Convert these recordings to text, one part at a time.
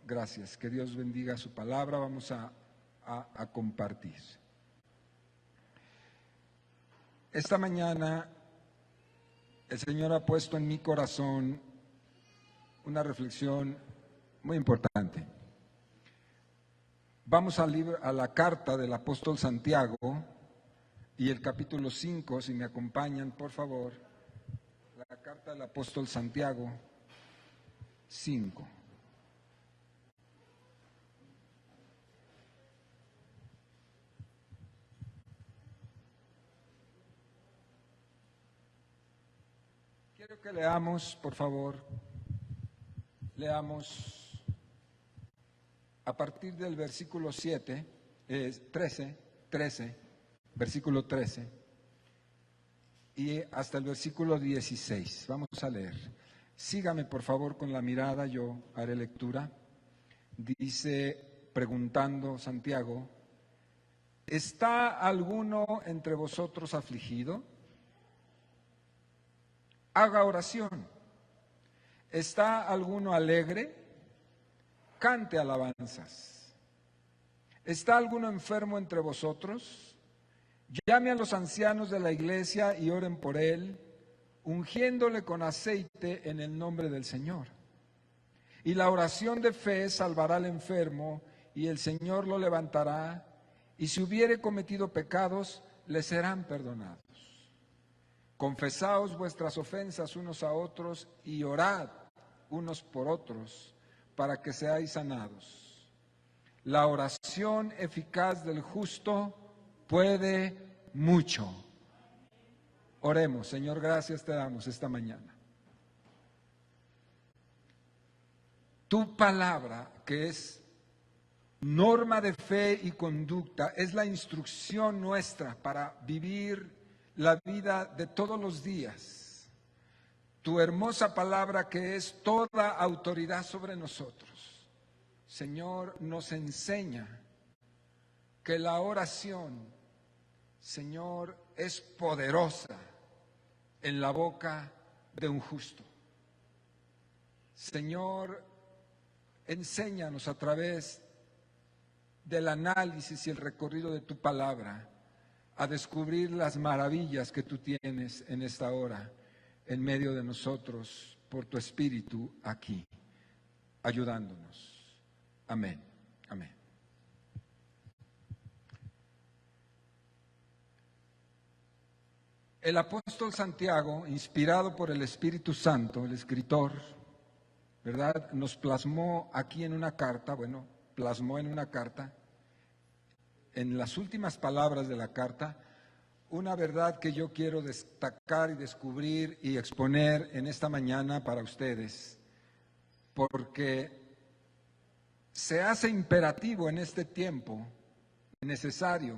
Gracias. Que Dios bendiga su palabra. Vamos a compartir. Esta mañana el Señor ha puesto en mi corazón una reflexión muy importante. Vamos a la carta del apóstol Santiago y el capítulo 5, si me acompañan, por favor. La carta del apóstol Santiago 5. Quiero que leamos, por favor, leamos a partir del versículo 13, versículo 13, y hasta el versículo 16. Vamos a leer. Sígame, por favor, con la mirada, yo haré lectura. Dice, preguntando Santiago, ¿está alguno entre vosotros afligido? Haga oración. ¿Está alguno alegre? Cante alabanzas. ¿Está alguno enfermo entre vosotros? Llame a los ancianos de la iglesia y oren por él, ungiéndole con aceite en el nombre del Señor. Y la oración de fe salvará al enfermo, y el Señor lo levantará, y si hubiere cometido pecados, le serán perdonados. Confesaos vuestras ofensas unos a otros y orad unos por otros para que seáis sanados. La oración eficaz del justo puede mucho. Oremos. Señor, gracias te damos esta mañana. Tu palabra, que es norma de fe y conducta, es la instrucción nuestra para vivir la vida de todos los días. Tu hermosa palabra, que es toda autoridad sobre nosotros, Señor, nos enseña que la oración, Señor, es poderosa en la boca de un justo. Señor, enséñanos a través del análisis y el recorrido de tu palabra a descubrir las maravillas que tú tienes en esta hora en medio de nosotros por tu Espíritu aquí, ayudándonos. Amén. Amén. El apóstol Santiago, inspirado por el Espíritu Santo, el escritor, ¿verdad?, nos plasmó aquí en una carta, plasmó en una carta, en las últimas palabras de la carta, una verdad que yo quiero destacar y descubrir y exponer en esta mañana para ustedes, porque se hace imperativo en este tiempo, necesario,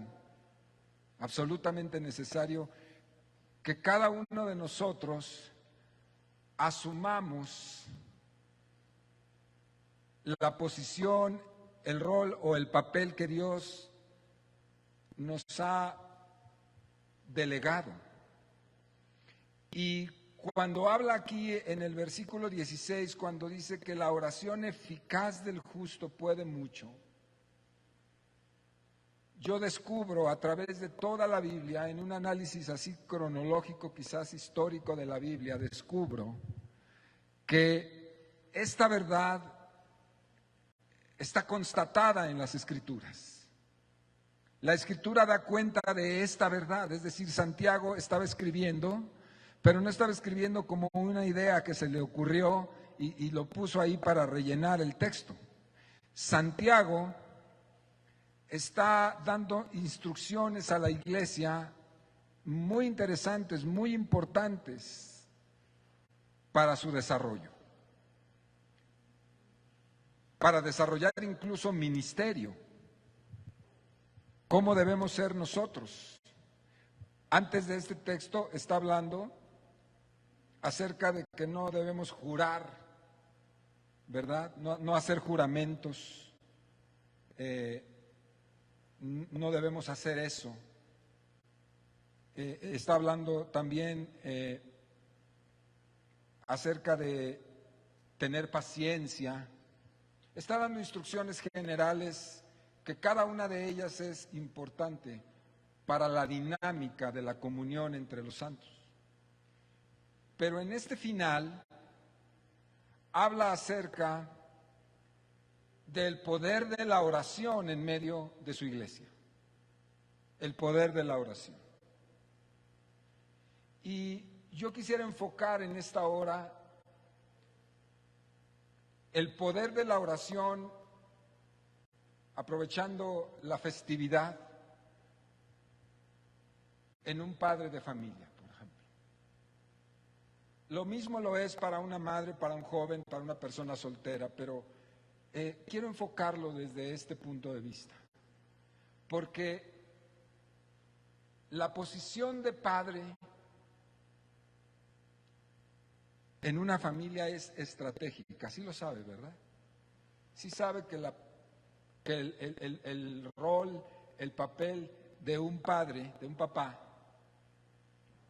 absolutamente necesario, que cada uno de nosotros asumamos la posición, el rol o el papel que Dios nos ha delegado. Y cuando habla aquí en el versículo 16, cuando dice que la oración eficaz del justo puede mucho, yo descubro a través de toda la Biblia, en un análisis así cronológico, quizás histórico de la Biblia, descubro que esta verdad está constatada en las Escrituras. La Escritura da cuenta de esta verdad, es decir, Santiago estaba escribiendo, pero no estaba escribiendo como una idea que se le ocurrió y lo puso ahí para rellenar el texto. Santiago está dando instrucciones a la iglesia muy interesantes, muy importantes para su desarrollo, para desarrollar incluso ministerio. ¿Cómo debemos ser nosotros? Antes de este texto está hablando acerca de que no debemos jurar, ¿verdad? No hacer juramentos, no debemos hacer eso. Está hablando también acerca de tener paciencia. Está dando instrucciones generales que cada una de ellas es importante para la dinámica de la comunión entre los santos. Pero en este final habla acerca del poder de la oración en medio de su iglesia. El poder de la oración. Y yo quisiera enfocar en esta hora el poder de la oración, aprovechando la festividad, en un padre de familia, por ejemplo. Lo mismo lo es para una madre, para un joven, para una persona soltera, pero quiero enfocarlo desde este punto de vista, porque la posición de padre en una familia es estratégica, sí lo sabe, ¿verdad? Sí sabe que el rol, el papel de un padre, de un papá,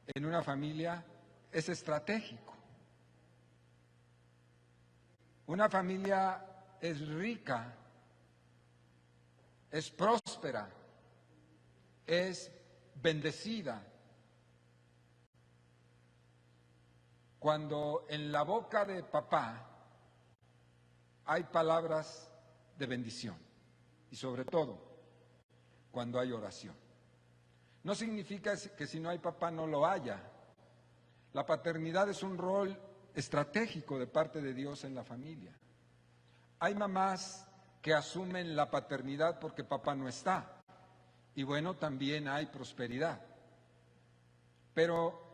en una familia es estratégico. Una familia es rica, es próspera, es bendecida cuando en la boca de papá hay palabras de bendición y sobre todo cuando hay oración. No significa que si no hay papá no lo haya. La paternidad es un rol estratégico de parte de Dios en la familia. Hay mamás que asumen la paternidad porque papá no está. Y bueno, también hay prosperidad. Pero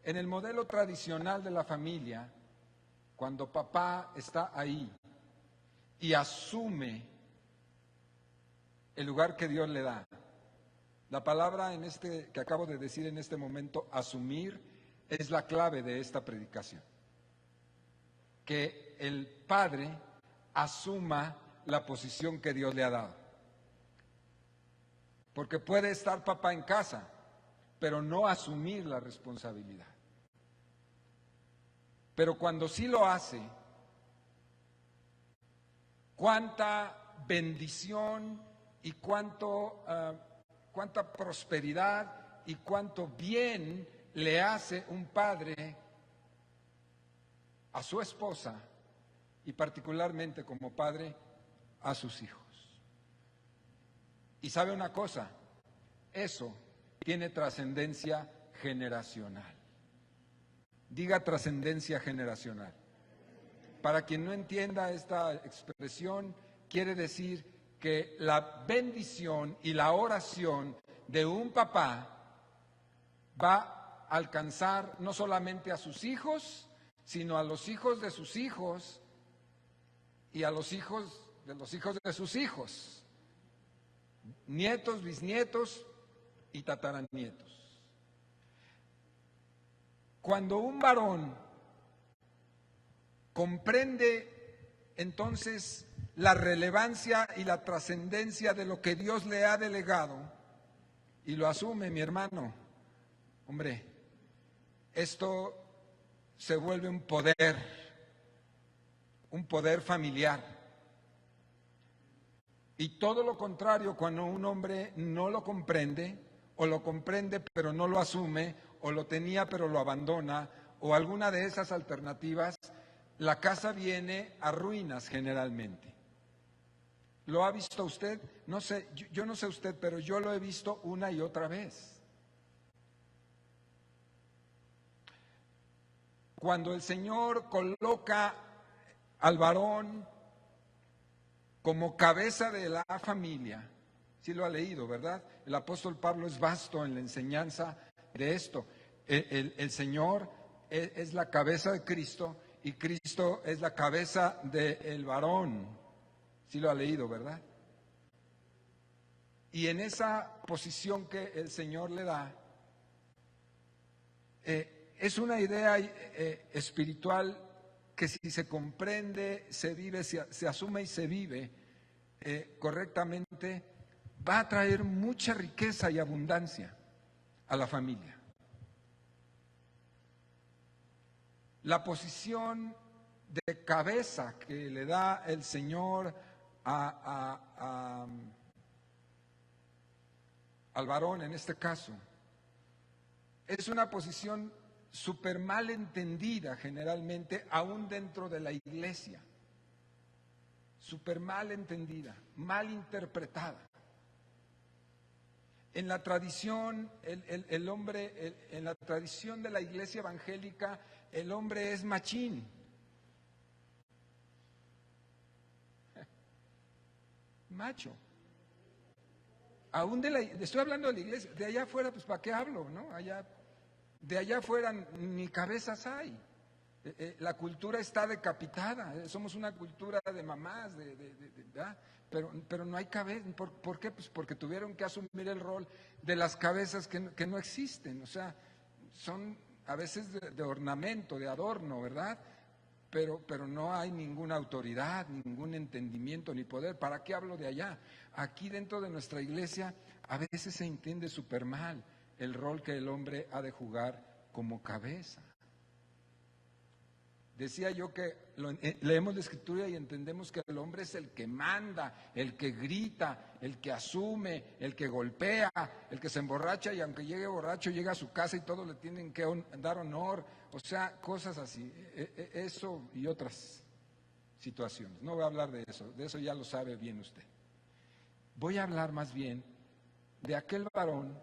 en el modelo tradicional de la familia, cuando papá está ahí y asume el lugar que Dios le da, la palabra que acabo de decir en este momento, asumir, es la clave de esta predicación. Que el padre asuma la posición que Dios le ha dado. Porque puede estar papá en casa, pero no asumir la responsabilidad. Pero cuando sí lo hace, cuánta bendición y cuánta prosperidad y cuánto bien le hace un padre a su esposa y particularmente como padre a sus hijos. Y sabe una cosa, eso tiene trascendencia generacional. Diga trascendencia generacional. Para quien no entienda esta expresión, quiere decir que la bendición y la oración de un papá va a alcanzar no solamente a sus hijos, sino a los hijos de sus hijos y a los hijos de sus hijos, nietos, bisnietos y tataranietos. Cuando un varón comprende entonces la relevancia y la trascendencia de lo que Dios le ha delegado y lo asume, mi hermano, hombre, esto se vuelve un poder familiar. Y todo lo contrario, cuando un hombre no lo comprende, o lo comprende pero no lo asume, o lo tenía pero lo abandona, o alguna de esas alternativas, la casa viene a ruinas generalmente. ¿Lo ha visto usted? No sé, yo no sé usted, pero yo lo he visto una y otra vez. Cuando el Señor coloca al varón como cabeza de la familia, sí lo ha leído, ¿verdad? El apóstol Pablo es vasto en la enseñanza de esto. El Señor es la cabeza de Cristo y Cristo es la cabeza del varón. Sí lo ha leído, ¿verdad? Y en esa posición que el Señor le da, es una idea espiritual que si se comprende, se vive, se asume y se vive correctamente, va a traer mucha riqueza y abundancia a la familia. La posición de cabeza que le da el Señor al varón en este caso, es una posición súper mal entendida generalmente, aún dentro de la iglesia. Súper mal entendida, mal interpretada. En la tradición, el hombre, en la tradición de la iglesia evangélica, el hombre es machín. Macho. Aún estoy hablando de la iglesia, de allá afuera, pues ¿para qué hablo, no? De allá afuera ni cabezas hay. La cultura está decapitada, somos una cultura de mamás, ¿verdad? Pero no hay cabeza. ¿Por qué? Pues porque tuvieron que asumir el rol de las cabezas que no existen, o sea, son a veces de ornamento, de adorno, ¿verdad? Pero no hay ninguna autoridad, ningún entendimiento ni poder. ¿Para qué hablo de allá? Aquí dentro de nuestra iglesia a veces se entiende súper mal el rol que el hombre ha de jugar como cabeza. Decía yo que leemos la Escritura y entendemos que el hombre es el que manda, el que grita, el que asume, el que golpea, el que se emborracha y aunque llegue borracho llega a su casa y todos le tienen que dar honor, o sea, cosas así, eso y otras situaciones. No voy a hablar de eso ya lo sabe bien usted. Voy a hablar más bien de aquel varón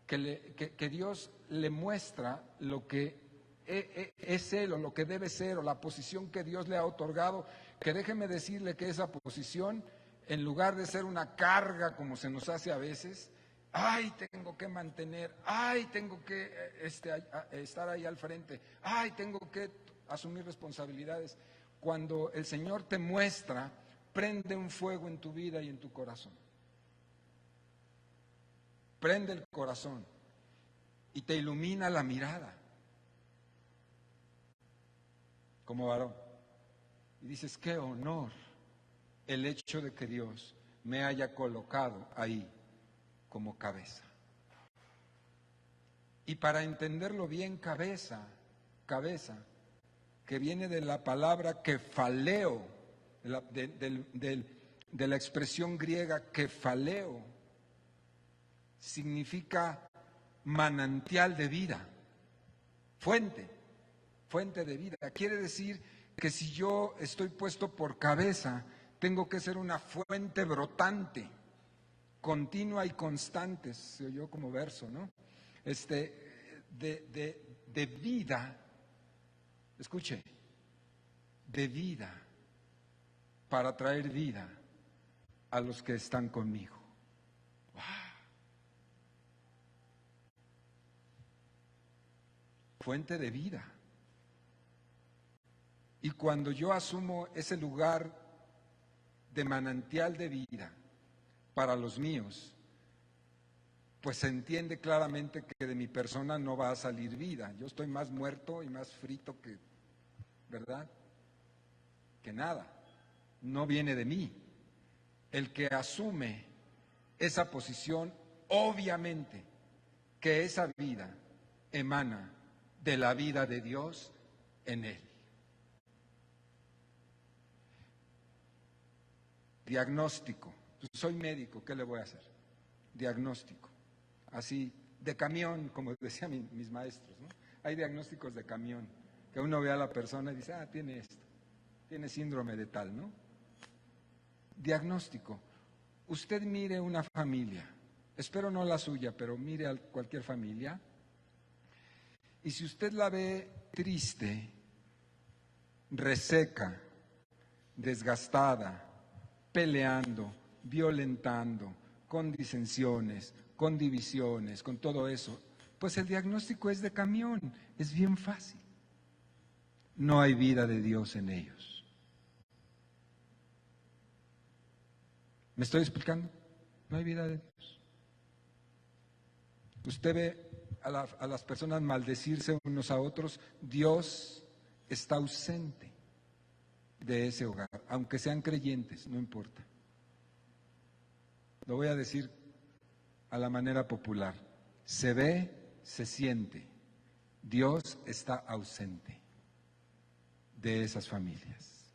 que Dios le muestra lo que es él o lo que debe ser o la posición que Dios le ha otorgado, que déjeme decirle que esa posición, en lugar de ser una carga como se nos hace a veces, ay, tengo que mantener, ay, tengo que estar ahí al frente, ay, tengo que asumir responsabilidades. Cuando el Señor te muestra, prende un fuego en tu vida y en tu corazón. Prende el corazón y te ilumina la mirada como varón. Y dices, qué honor el hecho de que Dios me haya colocado ahí como cabeza. Y para entenderlo bien, cabeza, que viene de la palabra kefaleo, de la expresión griega kefaleo, significa manantial de vida, fuente de vida. Quiere decir que si yo estoy puesto por cabeza, tengo que ser una fuente brotante, continua y constante, se oyó como verso, ¿no? De vida, escuche, de vida, para traer vida a los que están conmigo. ¡Wow! Fuente de vida. Y cuando yo asumo ese lugar de manantial de vida para los míos, pues se entiende claramente que de mi persona no va a salir vida. Yo estoy más muerto y más frito que, ¿verdad? Que nada. No viene de mí. El que asume esa posición, obviamente que esa vida emana de la vida de Dios en él. Diagnóstico. Soy médico, ¿qué le voy a hacer? Diagnóstico. Así, de camión, como decían mis maestros, ¿no? Hay diagnósticos de camión, que uno ve a la persona y dice, tiene esto, tiene síndrome de tal, ¿no? Diagnóstico. Usted mire una familia, espero no la suya, pero mire a cualquier familia, y si usted la ve triste, reseca, desgastada, peleando, violentando, con disensiones, con divisiones, con todo eso, pues el diagnóstico es de camión, es bien fácil. No hay vida de Dios en ellos. ¿Me estoy explicando? No hay vida de Dios. Usted ve a las personas maldecirse unos a otros, Dios está ausente de ese hogar, aunque sean creyentes, no importa. Lo voy a decir a la manera popular. Se ve, se siente. Dios está ausente. de esas familias.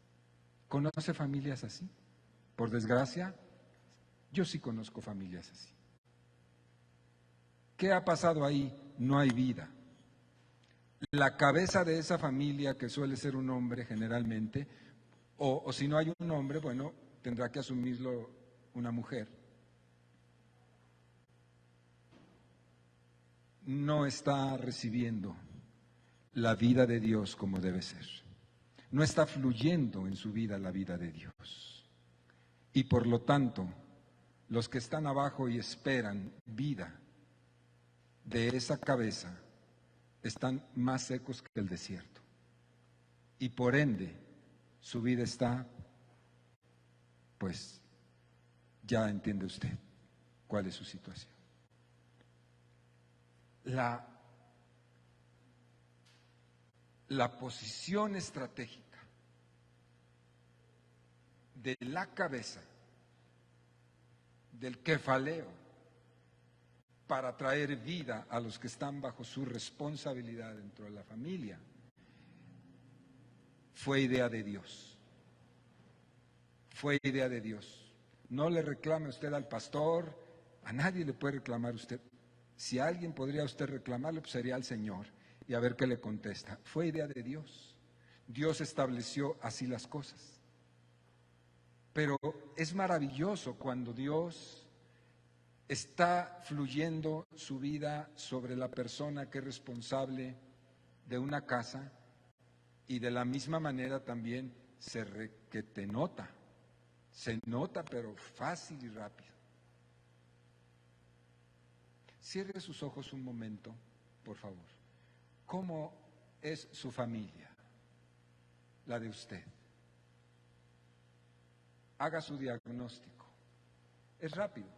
¿Conoce familias así? Por desgracia, yo sí conozco familias así. ¿Qué ha pasado ahí? No hay vida. La cabeza de esa familia, que suele ser un hombre generalmente, o si no hay un hombre, bueno, tendrá que asumirlo una mujer, no está recibiendo la vida de Dios como debe ser. No está fluyendo en su vida la vida de Dios. Y por lo tanto, los que están abajo y esperan vida de esa cabeza están más secos que el desierto. Y por ende, su vida está, pues, ya entiende usted cuál es su situación. La posición estratégica de la cabeza, del kefaleo, para traer vida a los que están bajo su responsabilidad dentro de la familia, fue idea de Dios. Fue idea de Dios. No le reclame usted al pastor, a nadie le puede reclamar usted. Si a alguien podría usted reclamarle, pues sería al Señor, y a ver qué le contesta. Fue idea de Dios. Dios estableció así las cosas. Pero es maravilloso cuando Dios está fluyendo su vida sobre la persona que es responsable de una casa, y de la misma manera también que te nota, se nota pero fácil y rápido. Cierre sus ojos un momento, por favor. ¿Cómo es su familia, la de usted? Haga su diagnóstico. Es rápido,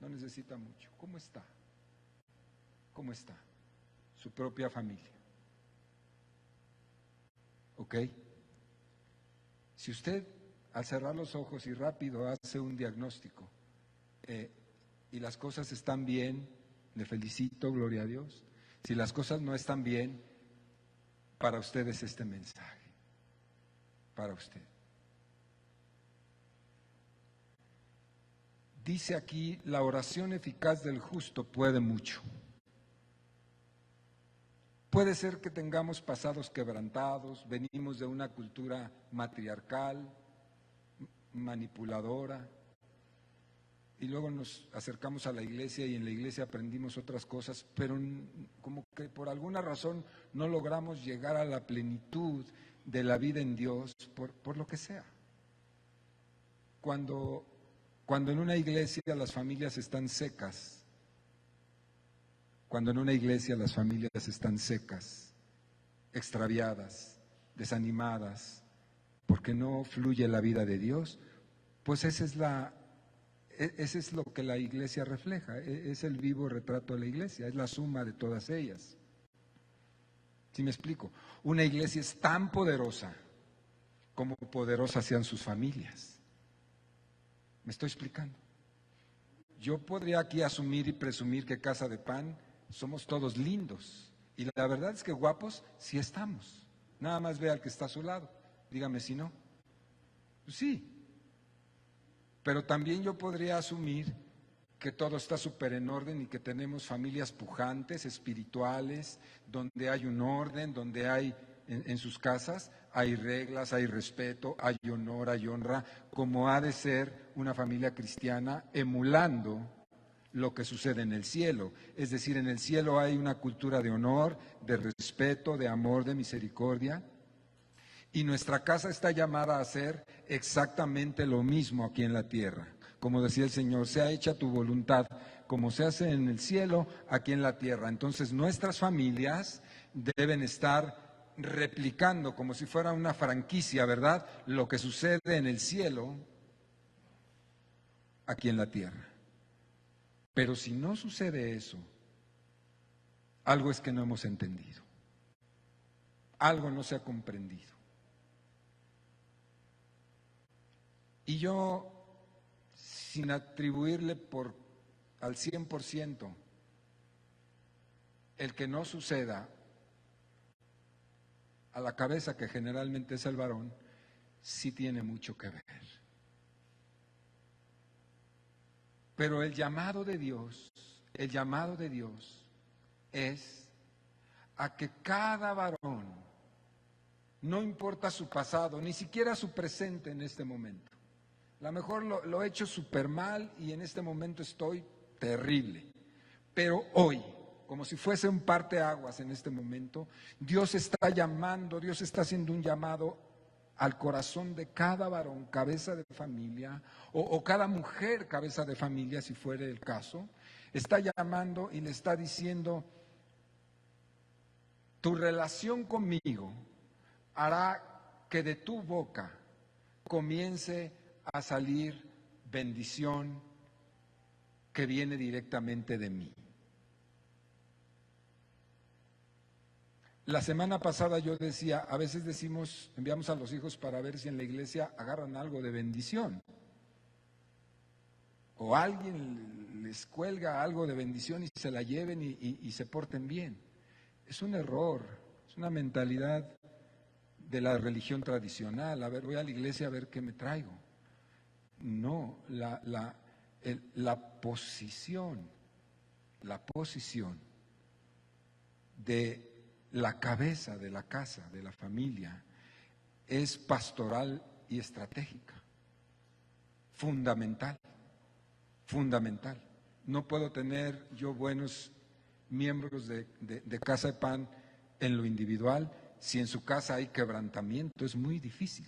no necesita mucho. ¿Cómo está? ¿Cómo está su propia familia? ¿Ok? Si usted, al cerrar los ojos y rápido hace un diagnóstico y las cosas están bien, le felicito, gloria a Dios. Si las cosas no están bien, para usted es este mensaje, para usted. Dice aquí, la oración eficaz del justo puede mucho. Puede ser que tengamos pasados quebrantados, venimos de una cultura matriarcal, manipuladora, y luego nos acercamos a la iglesia y en la iglesia aprendimos otras cosas, pero como que por alguna razón no logramos llegar a la plenitud de la vida en Dios, por lo que sea. Cuando en una iglesia las familias están secas, extraviadas, desanimadas, porque no fluye la vida de Dios, pues ese es lo que la iglesia refleja, es el vivo retrato de la iglesia, es la suma de todas ellas. ¿Sí me explico? Una iglesia es tan poderosa como poderosas sean sus familias. ¿Me estoy explicando? Yo podría aquí asumir y presumir que Casa de Pan somos todos lindos, y la verdad es que guapos sí estamos. Nada más ve al que está a su lado, dígame si no. Pues sí. Pero también yo podría asumir que todo está súper en orden y que tenemos familias pujantes, espirituales, donde hay un orden, donde hay en sus casas, hay reglas, hay respeto, hay honor, hay honra, como ha de ser una familia cristiana, emulando lo que sucede en el cielo. Es decir, en el cielo hay una cultura de honor, de respeto, de amor, de misericordia. Y nuestra casa está llamada a hacer exactamente lo mismo aquí en la tierra. Como decía el Señor, sea hecha tu voluntad, como se hace en el cielo, aquí en la tierra. Entonces nuestras familias deben estar replicando, como si fuera una franquicia, ¿verdad?, lo que sucede en el cielo, aquí en la tierra. Pero si no sucede eso, algo es que no hemos entendido. Algo no se ha comprendido. Y yo, sin atribuirle al 100% el que no suceda, a la cabeza, que generalmente es el varón, sí tiene mucho que ver. Pero el llamado de Dios es a que cada varón, no importa su pasado, ni siquiera su presente en este momento. A lo mejor lo he hecho súper mal y en este momento estoy terrible. Pero hoy, como si fuese un parteaguas en este momento, Dios está llamando, Dios está haciendo un llamado al corazón de cada varón, cabeza de familia, o cada mujer, cabeza de familia, si fuere el caso. Está llamando y le está diciendo: tu relación conmigo hará que de tu boca comience a salir bendición que viene directamente de mí. La semana pasada yo decía, a veces decimos, enviamos a los hijos para ver si en la iglesia agarran algo de bendición. O alguien les cuelga algo de bendición y se la lleven y se porten bien. Es un error, es una mentalidad de la religión tradicional. A ver, voy a la iglesia a ver qué me traigo. No, la posición de la cabeza de la casa, de la familia, es pastoral y estratégica, fundamental. No puedo tener yo buenos miembros de Casa de Pan en lo individual si en su casa hay quebrantamiento. Es muy difícil.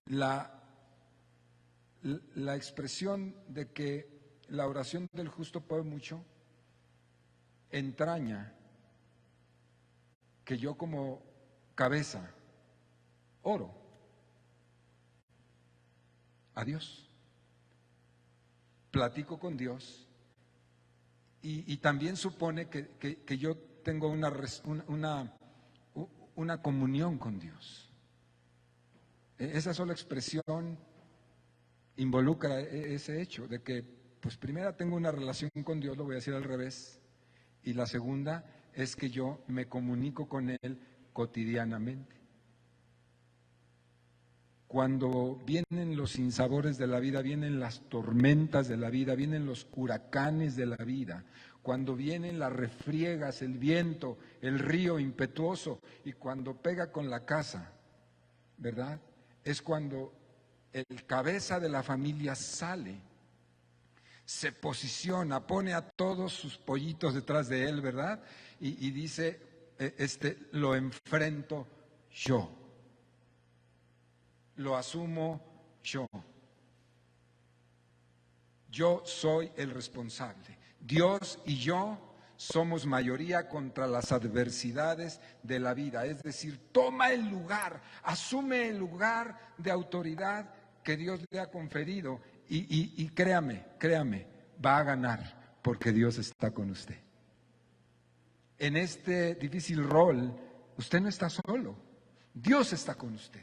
La expresión de que la oración del justo puede mucho entraña que yo como cabeza oro a Dios, platico con Dios y también supone que yo tengo una comunión con Dios. Esa sola expresión involucra ese hecho de que, pues primero tengo una relación con Dios, lo voy a decir al revés, y la segunda es que yo me comunico con Él cotidianamente. Cuando vienen los sinsabores de la vida, vienen las tormentas de la vida, vienen los huracanes de la vida, cuando vienen las refriegas, el viento, el río impetuoso, y cuando pega con la casa, ¿verdad? Es cuando el cabeza de la familia sale, se posiciona, pone a todos sus pollitos detrás de él, ¿verdad? Y dice, lo enfrento yo, lo asumo yo. Yo soy el responsable. Dios y yo somos mayoría contra las adversidades de la vida. Es decir, toma el lugar, asume el lugar de autoridad que Dios le ha conferido y créame, va a ganar porque Dios está con usted. En este difícil rol, usted no está solo. Dios está con usted.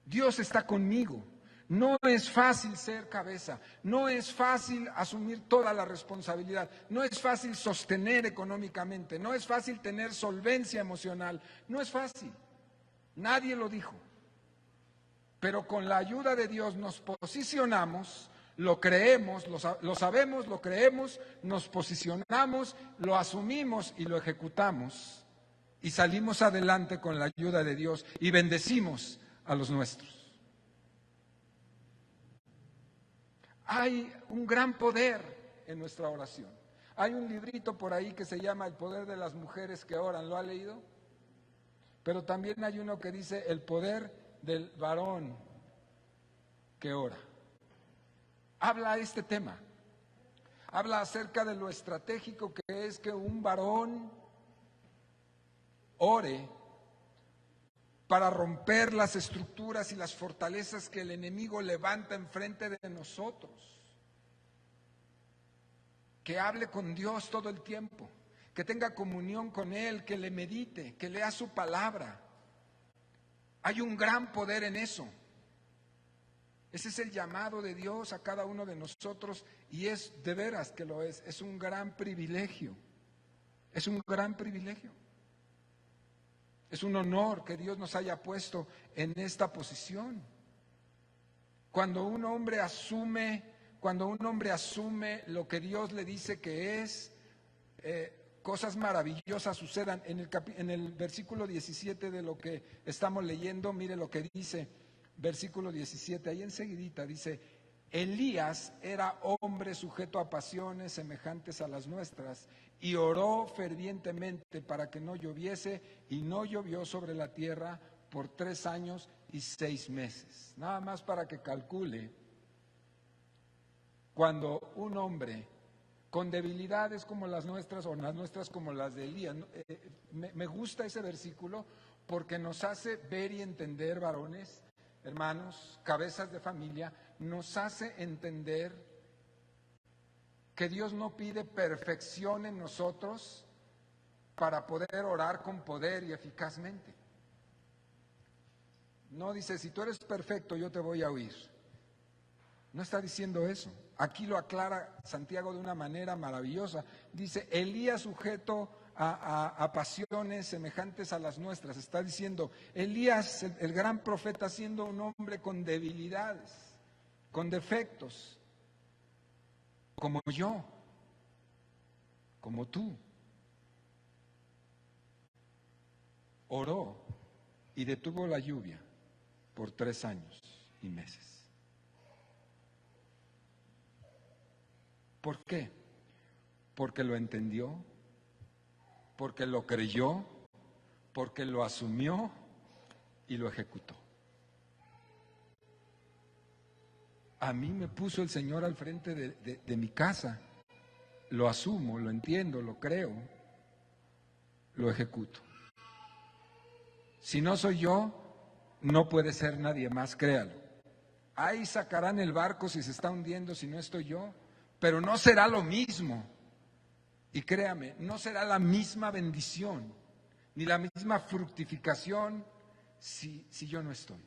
Dios está conmigo. No es fácil ser cabeza, no es fácil asumir toda la responsabilidad, no es fácil sostener económicamente, no es fácil tener solvencia emocional, no es fácil, nadie lo dijo. Pero con la ayuda de Dios nos posicionamos, lo creemos, lo sabemos, lo creemos, nos posicionamos, lo asumimos y lo ejecutamos y salimos adelante con la ayuda de Dios y bendecimos a los nuestros. Hay un gran poder en nuestra oración. Hay un librito por ahí que se llama El poder de las mujeres que oran, ¿lo ha leído? Pero también hay uno que dice El poder del varón que ora. Habla este tema. Habla acerca de lo estratégico que es que un varón ore para romper las estructuras y las fortalezas que el enemigo levanta enfrente de nosotros. Que hable con Dios todo el tiempo, que tenga comunión con Él, que le medite, que lea su palabra. Hay un gran poder en eso. Ese es el llamado de Dios a cada uno de nosotros y es de veras que lo es un gran privilegio. Es un gran privilegio. Es un honor que Dios nos haya puesto en esta posición. Cuando un hombre asume lo que Dios le dice que es, cosas maravillosas sucedan. En el versículo 17 de lo que estamos leyendo, mire lo que dice, versículo 17, ahí enseguidita dice: Elías era hombre sujeto a pasiones semejantes a las nuestras, y oró fervientemente para que no lloviese, y no llovió sobre la tierra por 3 años y 6 meses. Nada más para que calcule, cuando un hombre con debilidades como las nuestras, o las nuestras como las de Elías, me gusta ese versículo porque nos hace ver y entender, varones, hermanos, cabezas de familia, nos hace entender que Dios no pide perfección en nosotros para poder orar con poder y eficazmente. No dice: si tú eres perfecto, yo te voy a oír. No está diciendo eso. Aquí lo aclara Santiago de una manera maravillosa. Dice: Elías sujeto a pasiones semejantes a las nuestras. Está diciendo Elías, el gran profeta, siendo un hombre con debilidades, con defectos, como yo, como tú, oró y detuvo la lluvia por 3 años y meses. ¿Por qué? Porque lo entendió, porque lo creyó, porque lo asumió y lo ejecutó. A mí me puso el Señor al frente de mi casa. Lo asumo, lo entiendo, lo creo, lo ejecuto. Si no soy yo, no puede ser nadie más, créalo. Ahí sacarán el barco si se está hundiendo, si no estoy yo, pero no será lo mismo. Y créame, no será la misma bendición, ni la misma fructificación si yo no estoy.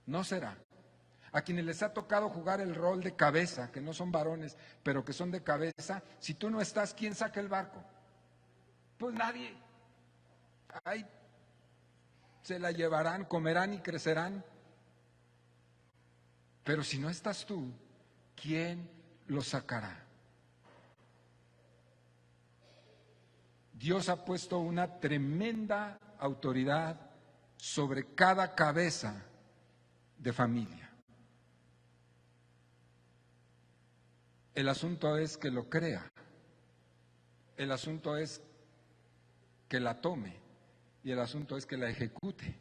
No será. A quienes les ha tocado jugar el rol de cabeza, que no son varones, pero que son de cabeza, si tú no estás, ¿quién saca el barco? Pues nadie. Ahí se la llevarán, comerán y crecerán. Pero si no estás tú, ¿quién lo sacará? Dios ha puesto una tremenda autoridad sobre cada cabeza de familia. El asunto es que lo crea, el asunto es que la tome y el asunto es que la ejecute.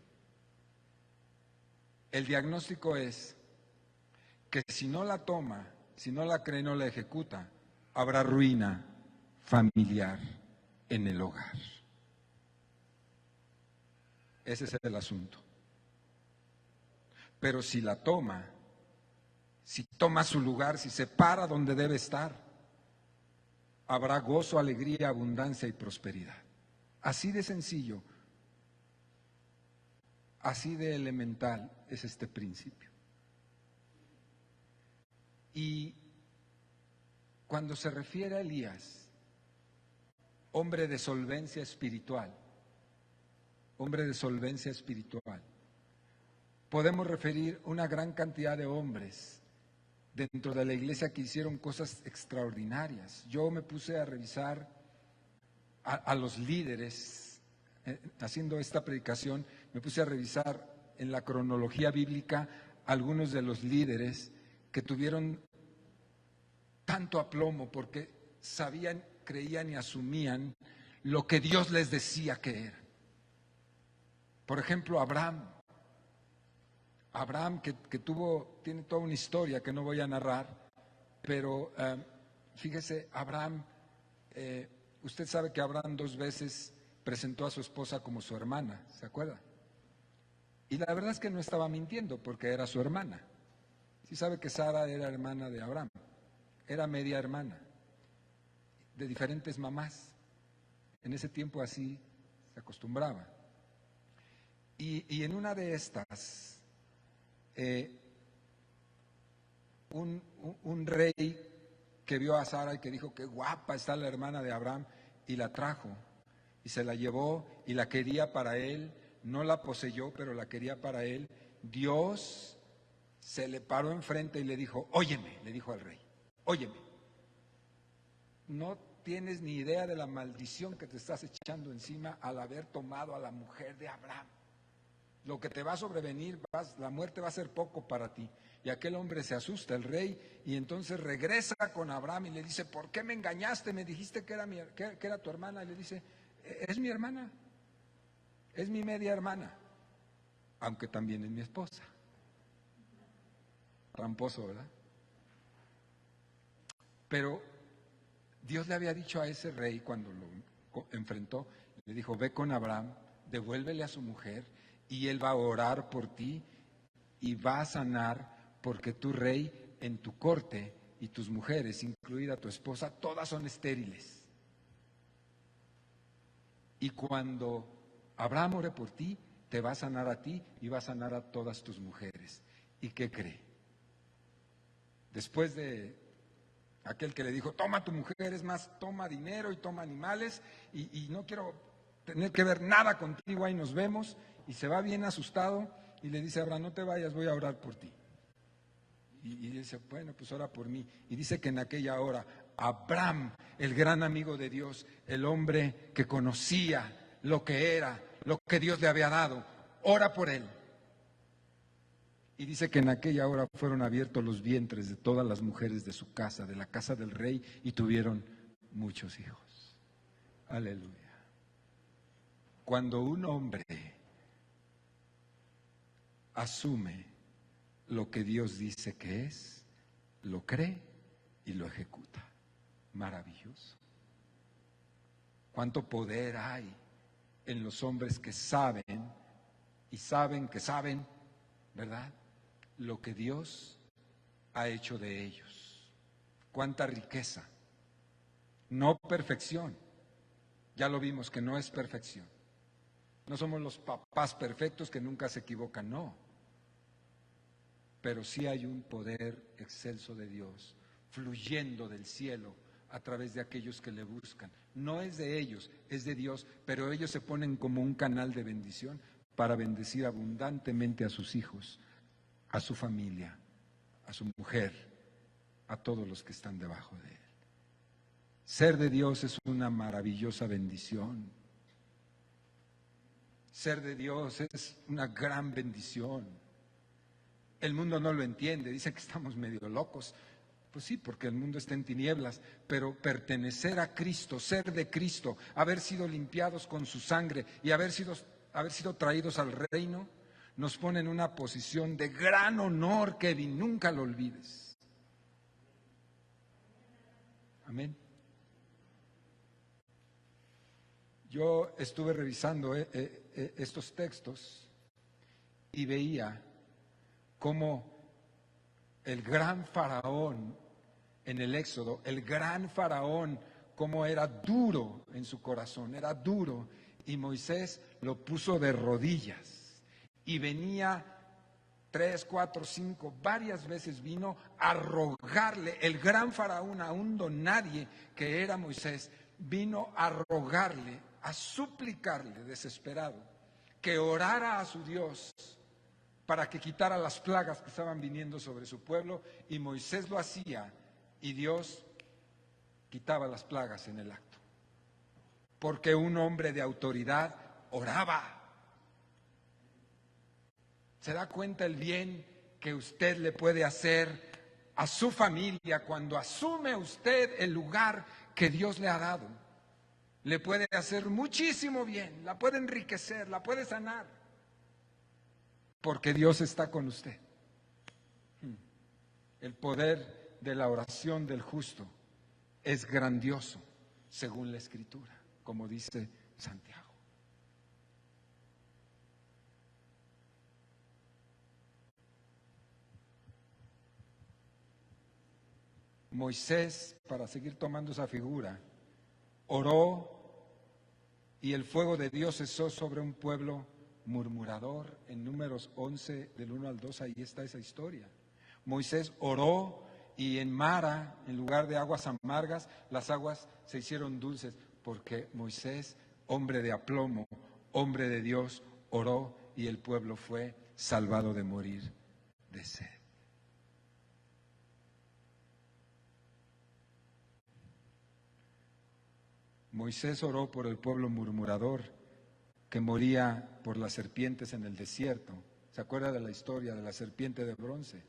El diagnóstico es que si no la toma, si no la cree, no la ejecuta, habrá ruina familiar en el hogar. Ese es el asunto. Pero si la toma, si toma su lugar, si se para donde debe estar, habrá gozo, alegría, abundancia y prosperidad. Así de sencillo, así de elemental es este principio. Y cuando se refiere a Elías, hombre de solvencia espiritual, podemos referir una gran cantidad de hombres dentro de la iglesia que hicieron cosas extraordinarias. Yo me puse a revisar a los líderes, haciendo esta predicación, me puse a revisar en la cronología bíblica algunos de los líderes que tuvieron tanto aplomo porque sabían, creían y asumían lo que Dios les decía que era. Por ejemplo, Abraham, que tiene toda una historia que no voy a narrar, pero fíjese, Abraham, usted sabe que Abraham 2 veces presentó a su esposa como su hermana, ¿se acuerda? Y la verdad es que no estaba mintiendo porque era su hermana. Sí sabe que Sara era hermana de Abraham, era media hermana, de diferentes mamás. En ese tiempo así se acostumbraba. Y en una de estas, un rey que vio a Sara y que dijo: qué guapa está la hermana de Abraham, y la trajo y se la llevó y la quería para él, no la poseyó, pero la quería para él. Dios se le paró enfrente y le dijo, óyeme, le dijo al rey, óyeme, no tienes ni idea de la maldición que te estás echando encima al haber tomado a la mujer de Abraham. Lo que te va a sobrevenir, la muerte va a ser poco para ti. Y aquel hombre se asusta, el rey, y entonces regresa con Abraham y le dice, ¿por qué me engañaste? Me dijiste que era tu hermana. Y le dice, es mi hermana, es mi media hermana, aunque también es mi esposa. Tramposo, ¿verdad? Pero Dios le había dicho a ese rey cuando lo enfrentó, le dijo, ve con Abraham, devuélvele a su mujer y él va a orar por ti y va a sanar, porque tu rey en tu corte y tus mujeres, incluida tu esposa, todas son estériles. Y cuando Abraham ore por ti, te va a sanar a ti y va a sanar a todas tus mujeres. ¿Y qué cree? Después de aquel que le dijo, toma tu mujer, es más, toma dinero y toma animales y no quiero tener que ver nada contigo, ahí nos vemos, y se va bien asustado y le dice a Abraham, no te vayas, voy a orar por ti. Y dice, bueno, pues ora por mí. Y dice que en aquella hora Abraham, el gran amigo de Dios, el hombre que conocía lo que era, lo que Dios le había dado, ora por él. Y dice que en aquella hora fueron abiertos los vientres de todas las mujeres de su casa, de la casa del rey, y tuvieron muchos hijos. Aleluya. Cuando un hombre asume lo que Dios dice que es, lo cree y lo ejecuta. Maravilloso. Cuánto poder hay en los hombres que saben y saben que saben, ¿verdad?, lo que Dios ha hecho de ellos. Cuánta riqueza. No perfección. Ya lo vimos que no es perfección. No somos los papás perfectos que nunca se equivocan, no. Pero sí hay un poder excelso de Dios fluyendo del cielo a través de aquellos que le buscan. No es de ellos, es de Dios, pero ellos se ponen como un canal de bendición para bendecir abundantemente a sus hijos, a su familia, a su mujer, a todos los que están debajo de él. Ser de Dios es una maravillosa bendición. Ser de Dios es una gran bendición. El mundo no lo entiende, dice que estamos medio locos. Pues sí, porque el mundo está en tinieblas, pero pertenecer a Cristo, ser de Cristo, haber sido limpiados con su sangre y haber sido traídos al reino, nos pone en una posición de gran honor, Kevin, nunca lo olvides. Amén. Yo estuve revisando estos textos y veía cómo el gran faraón en el Éxodo, el gran faraón, cómo era duro en su corazón, era duro, y Moisés lo puso de rodillas y venía 3, 4, 5, varias veces vino a rogarle, el gran faraón, a un don nadie que era Moisés, vino a rogarle, a suplicarle desesperado, que orara a su Dios para que quitara las plagas que estaban viniendo sobre su pueblo, y Moisés lo hacía y Dios quitaba las plagas en el acto, porque un hombre de autoridad oraba. ¿Se da cuenta el bien que usted le puede hacer a su familia cuando asume usted el lugar que Dios le ha dado? Le puede hacer muchísimo bien, la puede enriquecer, la puede sanar, porque Dios está con usted. El poder de la oración del justo es grandioso, según la Escritura, como dice Santiago. Moisés, para seguir tomando esa figura, oró y el fuego de Dios cesó sobre un pueblo murmurador. En Números 11, del 1 al 2, ahí está esa historia. Moisés oró y en Mara, en lugar de aguas amargas, las aguas se hicieron dulces. porque Moisés, hombre de aplomo, hombre de Dios, oró y el pueblo fue salvado de morir de sed. Moisés oró por el pueblo murmurador que moría por las serpientes en el desierto. ¿Se acuerda de la historia de la serpiente de bronce?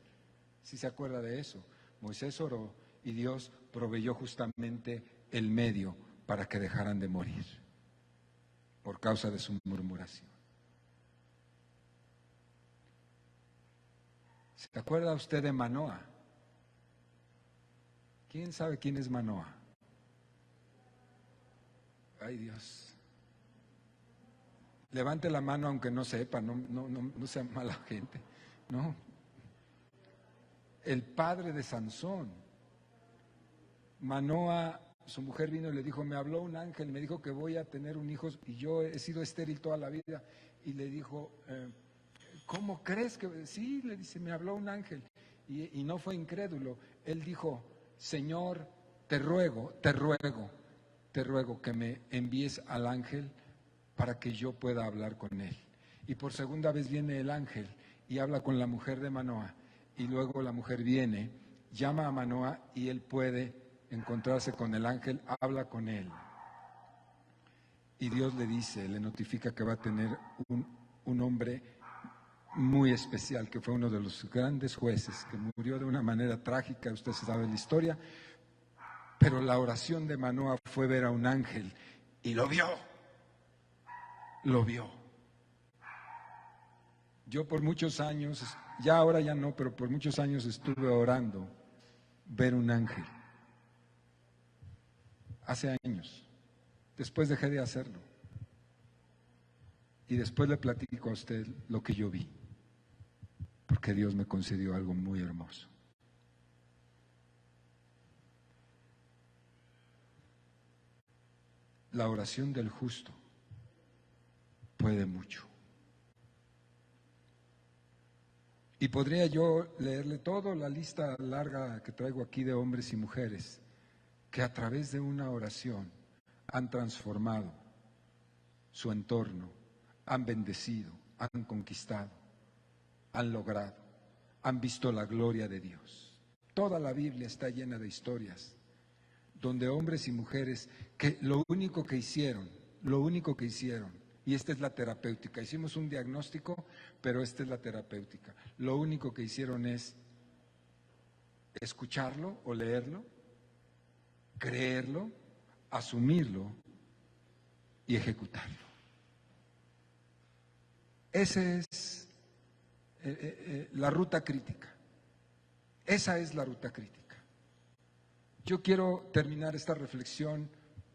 ¿Sí se acuerda de eso? Moisés oró y Dios proveyó justamente el medio para que dejaran de morir por causa de su murmuración. ¿Se acuerda usted de Manoa? ¿Quién sabe quién es Manoa? Ay, Dios. Levante la mano aunque no sepa, no sea mala gente. No. El padre de Sansón. Manoa, su mujer vino y le dijo, me habló un ángel, me dijo que voy a tener un hijo y yo he sido estéril toda la vida. Y le dijo, ¿cómo crees que...? Sí, le dice, me habló un ángel. Y no fue incrédulo. Él dijo, Señor, te ruego que me envíes al ángel para que yo pueda hablar con él. Y por segunda vez viene el ángel y habla con la mujer de Manoa. Y luego la mujer viene, llama a Manoa y él puede encontrarse con el ángel, habla con él. Y Dios le dice, le notifica que va a tener un hombre muy especial, que fue uno de los grandes jueces, que murió de una manera trágica, usted sabe la historia, pero la oración de Manoa fue ver a un ángel y lo vio. Yo por muchos años, ya ahora ya no, pero por muchos años estuve orando ver un ángel. Hace años. Después dejé de hacerlo. Y después le platico a usted lo que yo vi. Porque Dios me concedió algo muy hermoso. La oración del justo puede mucho. Y podría yo leerle toda la lista larga que traigo aquí de hombres y mujeres que a través de una oración han transformado su entorno, han bendecido, han conquistado, han logrado, han visto la gloria de Dios. Toda la Biblia está llena de historias donde hombres y mujeres que lo único que hicieron, y esta es la terapéutica, hicimos un diagnóstico, pero esta es la terapéutica, lo único que hicieron es escucharlo o leerlo, creerlo, asumirlo y ejecutarlo. Esa es la ruta crítica. Esa es la ruta crítica. Yo quiero terminar esta reflexión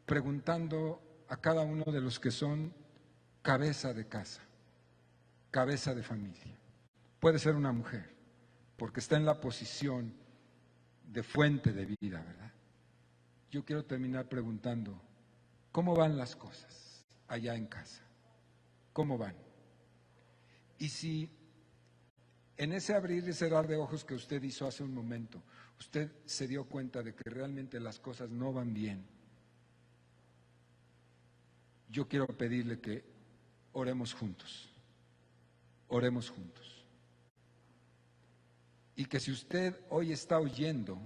preguntando a cada uno de los que son cabeza de casa, cabeza de familia. Puede ser una mujer, porque está en la posición de fuente de vida, ¿verdad? Yo quiero terminar preguntando, ¿cómo van las cosas allá en casa? ¿Cómo van? Y si en ese abrir y cerrar de ojos que usted hizo hace un momento, usted se dio cuenta de que realmente las cosas no van bien, yo quiero pedirle que oremos juntos. Oremos juntos. Y que si usted hoy está oyendo,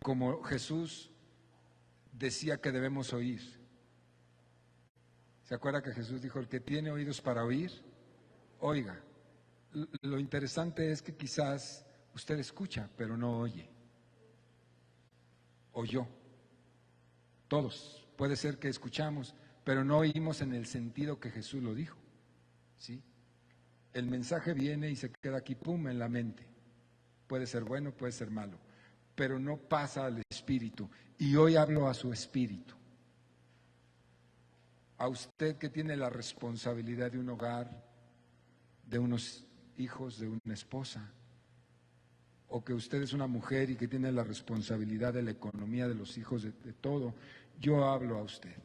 como Jesús decía que debemos oír. ¿Se acuerda que Jesús dijo, el que tiene oídos para oír, oiga? Lo interesante es que quizás usted escucha, pero no oye. Oyó. Todos. Puede ser que escuchamos, pero no oímos en el sentido que Jesús lo dijo. ¿Sí? El mensaje viene y se queda aquí, pum, en la mente. Puede ser bueno, puede ser malo, pero no pasa al espíritu. Y hoy hablo a su espíritu. A usted que tiene la responsabilidad de un hogar, de unos hijos, de una esposa, o que usted es una mujer y que tiene la responsabilidad de la economía de los hijos, de todo, yo hablo a usted.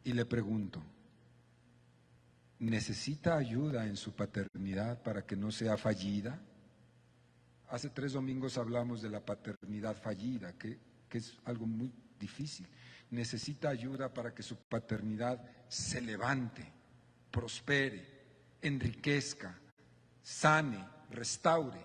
Y le pregunto, ¿necesita ayuda en su paternidad para que no sea fallida? Hace 3 domingos hablamos de la paternidad fallida, que que es algo muy difícil. Necesita ayuda para que su paternidad se levante, prospere, enriquezca, sane, restaure.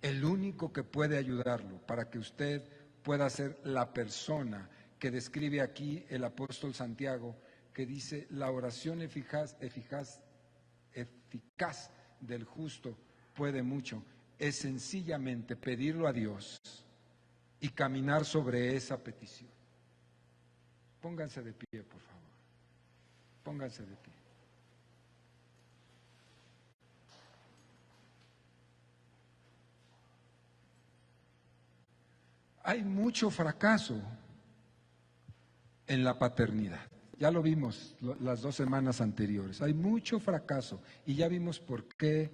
El único que puede ayudarlo para que usted pueda ser la persona que describe aquí el apóstol Santiago, que dice: la oración eficaz del justo puede mucho, es sencillamente pedirlo a Dios y caminar sobre esa petición. Pónganse de pie, por favor. Pónganse de pie. Hay mucho fracaso en la paternidad. Ya lo vimos las 2 semanas anteriores. Hay mucho fracaso y ya vimos por qué,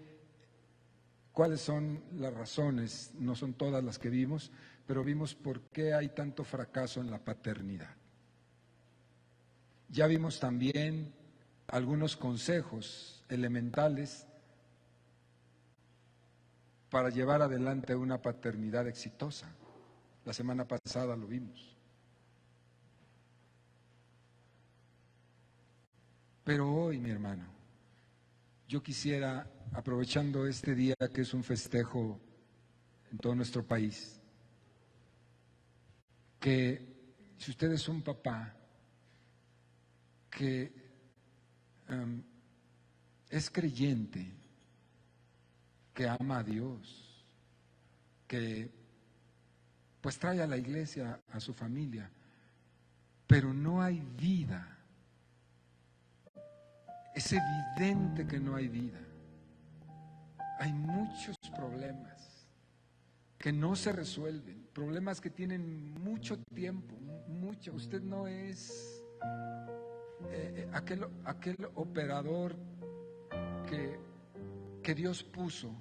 cuáles son las razones. No son todas las que vimos, pero vimos por qué hay tanto fracaso en la paternidad. Ya vimos también algunos consejos elementales para llevar adelante una paternidad exitosa. La semana pasada lo vimos. Pero hoy, mi hermano, yo quisiera, aprovechando este día que es un festejo en todo nuestro país, que si usted es un papá que es creyente, que ama a Dios, que pues trae a la iglesia a su familia, pero no hay vida. Es evidente que no hay vida. Hay muchos problemas que no se resuelven, problemas que tienen mucho tiempo, mucho. Usted no es aquel operador que Dios puso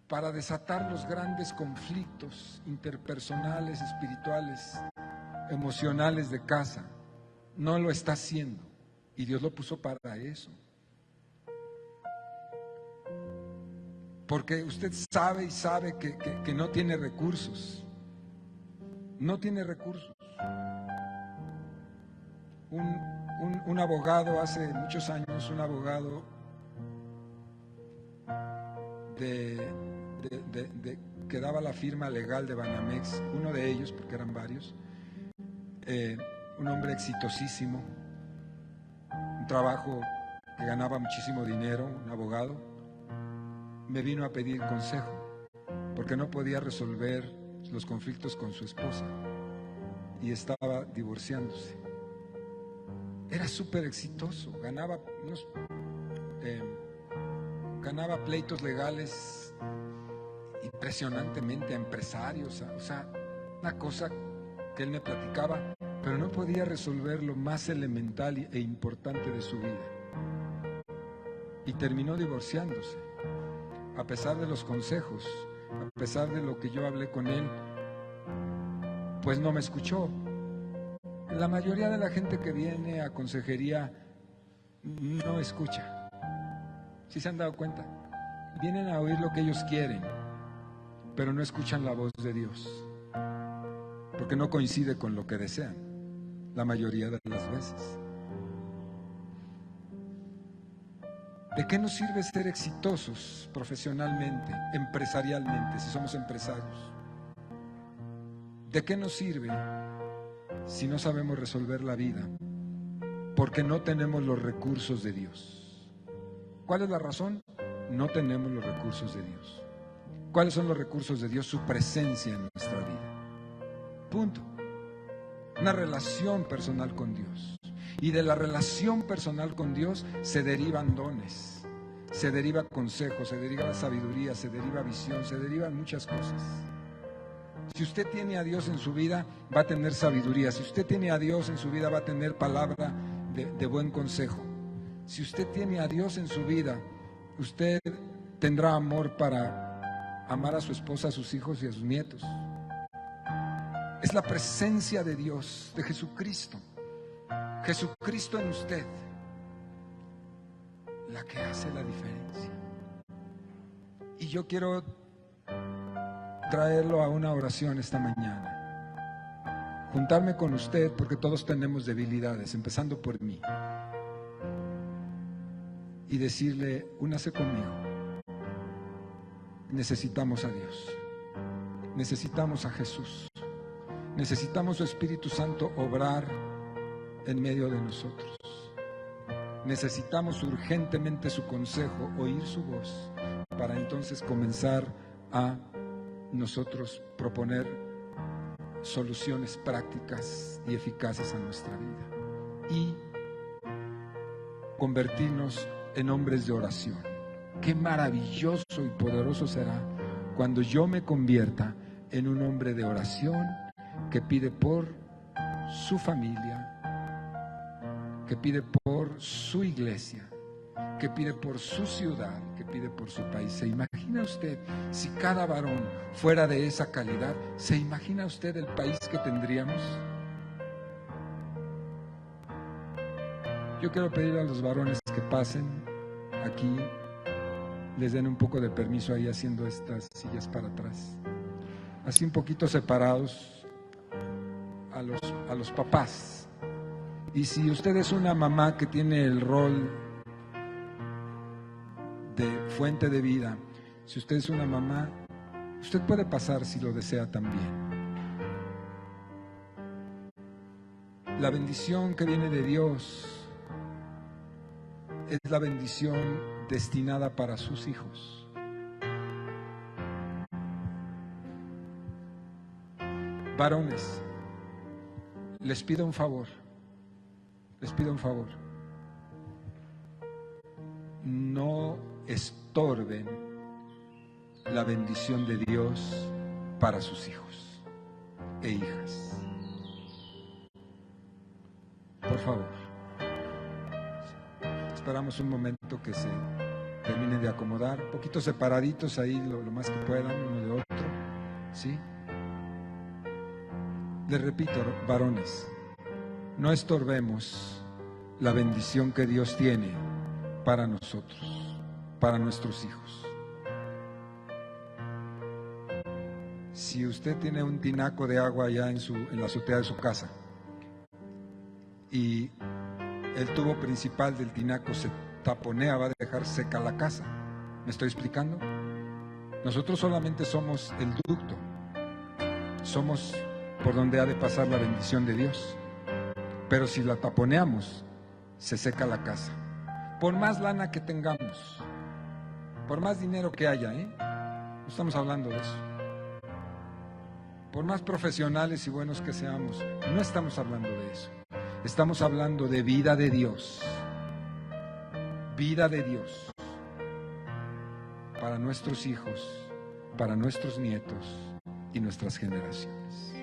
para desatar los grandes conflictos interpersonales, espirituales, emocionales de casa. No lo está haciendo. Y Dios lo puso para eso. Porque usted sabe y sabe que no tiene recursos. No tiene recursos. Un abogado hace muchos años, un abogado que daba la firma legal de Banamex, uno de ellos, porque eran varios, un hombre exitosísimo, un trabajo que ganaba muchísimo dinero, un abogado, me vino a pedir consejo porque no podía resolver los conflictos con su esposa y estaba divorciándose. Era súper exitoso, ganaba pleitos legales impresionantemente a empresarios, o sea, una cosa que él me platicaba, pero no podía resolver lo más elemental e importante de su vida. Y terminó divorciándose. A pesar de los consejos, a pesar de lo que yo hablé con él, pues no me escuchó. La mayoría de la gente que viene a consejería no escucha. ¿Sí se han dado cuenta? Vienen a oír lo que ellos quieren, pero no escuchan la voz de Dios, porque no coincide con lo que desean, la mayoría de las veces. ¿De qué nos sirve ser exitosos profesionalmente, empresarialmente, si somos empresarios? ¿De qué nos sirve si no sabemos resolver la vida? Porque no tenemos los recursos de Dios. ¿Cuál es la razón? No tenemos los recursos de Dios. ¿Cuáles son los recursos de Dios? Su presencia en nuestra vida. Punto. Una relación personal con Dios. Y de la relación personal con Dios se derivan dones, se deriva consejo, se deriva sabiduría, se deriva visión, se derivan muchas cosas. Si usted tiene a Dios en su vida, va a tener sabiduría. Si usted tiene a Dios en su vida, va a tener palabra de buen consejo. Si usted tiene a Dios en su vida, usted tendrá amor para amar a su esposa, a sus hijos y a sus nietos. Es la presencia de Dios, de Jesucristo. Jesucristo en usted, la que hace la diferencia. Y yo quiero traerlo a una oración esta mañana. juntarme con usted porque todos tenemos debilidades, empezando por mí, y decirle, únase conmigo. Necesitamos a Dios, necesitamos a Jesús, necesitamos su Espíritu Santo obrar en medio de nosotros. Necesitamos urgentemente su consejo, oír su voz, para entonces comenzar a nosotros proponer soluciones prácticas y eficaces a nuestra vida y convertirnos en hombres de oración. Qué maravilloso y poderoso será cuando yo me convierta en un hombre de oración que pide por su familia, que pide por su iglesia, que pide por su ciudad, que pide por su país. ¿Se imagina usted si cada varón fuera de esa calidad? ¿Se imagina usted el país que tendríamos? Yo quiero pedir a los varones que pasen aquí, les den un poco de permiso ahí haciendo estas sillas para atrás, así un poquito separados a los papás. Y si usted es una mamá que tiene el rol de fuente de vida, si usted es una mamá, usted puede pasar si lo desea también. La bendición que viene de Dios es la bendición destinada para sus hijos. Varones, les pido un favor. No estorben la bendición de Dios para sus hijos e hijas. Por favor. Esperamos un momento que se terminen de acomodar, un poquito separaditos ahí lo más que puedan, uno de otro, ¿sí? Les repito, varones, no estorbemos la bendición que Dios tiene para nosotros, para nuestros hijos. Si usted tiene un tinaco de agua allá en la azotea de su casa y el tubo principal del tinaco se taponea, va a dejar seca la casa. ¿Me estoy explicando? Nosotros solamente somos el ducto, somos por donde ha de pasar la bendición de Dios. Pero si la taponeamos, se seca la casa. Por más lana que tengamos, por más dinero que haya, no estamos hablando de eso. Por más profesionales y buenos que seamos, no estamos hablando de eso. Estamos hablando de vida de Dios. Vida de Dios. Para nuestros hijos, para nuestros nietos y nuestras generaciones.